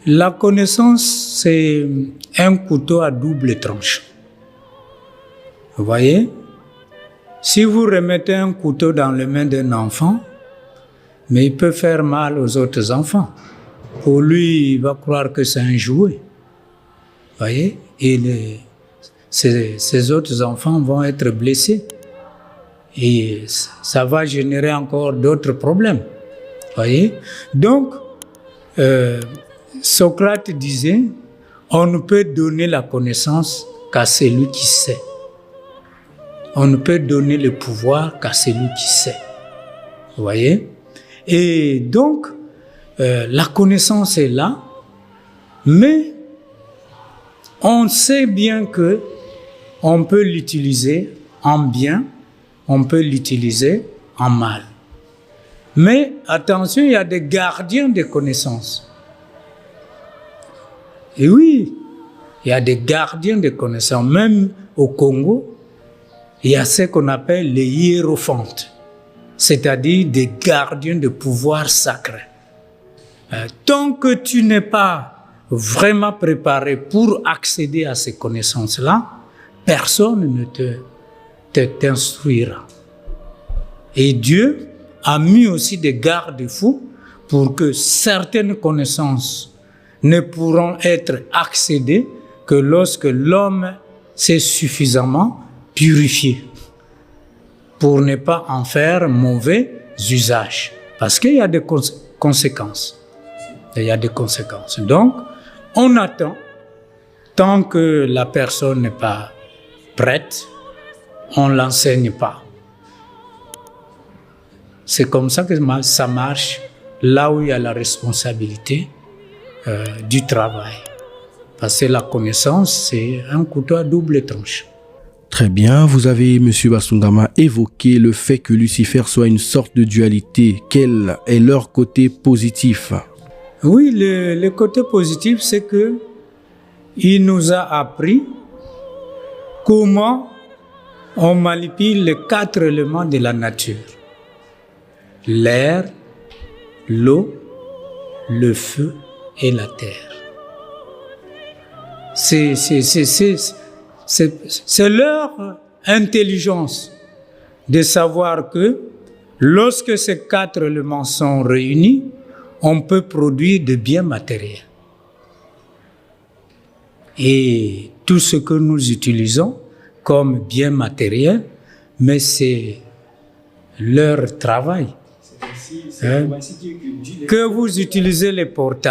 La connaissance, c'est un couteau à double tranchant. Vous voyez? Si vous remettez un couteau dans les mains d'un enfant, mais il peut faire mal aux autres enfants. Pour lui, il va croire que c'est un jouet. Vous voyez? Et ces autres enfants vont être blessés. Et ça va générer encore d'autres problèmes. Vous voyez? Donc, Socrate disait, on ne peut donner la connaissance qu'à celui qui sait. On ne peut donner le pouvoir qu'à celui qui sait. Vous voyez? Et donc, la connaissance est là, mais on sait bien que on peut l'utiliser en bien, on peut l'utiliser en mal. Mais attention, il y a des gardiens de connaissances. Et oui, il y a des gardiens de connaissances. Même au Congo, il y a ce qu'on appelle les hiérophantes, c'est-à-dire des gardiens de pouvoir sacré. Tant que tu n'es pas vraiment préparé pour accéder à ces connaissances-là, personne ne t'instruira. Et Dieu a mis aussi des garde-fous pour que certaines connaissances ne pourront être accédées que lorsque l'homme s'est suffisamment purifié pour ne pas en faire mauvais usage. Parce qu'il y a des conséquences. Il y a des conséquences. Donc, on attend, tant que la personne n'est pas prête, on ne l'enseigne pas. C'est comme ça que ça marche, là où il y a la responsabilité du travail. Parce que la connaissance, c'est un couteau à double tranchant. Très bien, vous avez, M. Basungama, évoqué le fait que Lucifer soit une sorte de dualité. Quel est leur côté positif? Oui, le côté positif, c'est que il nous a appris comment on manipule les 4 éléments de la nature. L'air, l'eau, le feu et la terre. C'est leur intelligence de savoir que lorsque ces 4 éléments sont réunis, on peut produire de biens matériels. Et tout ce que nous utilisons comme biens matériels, mais c'est leur travail. Que vous utilisez les portables,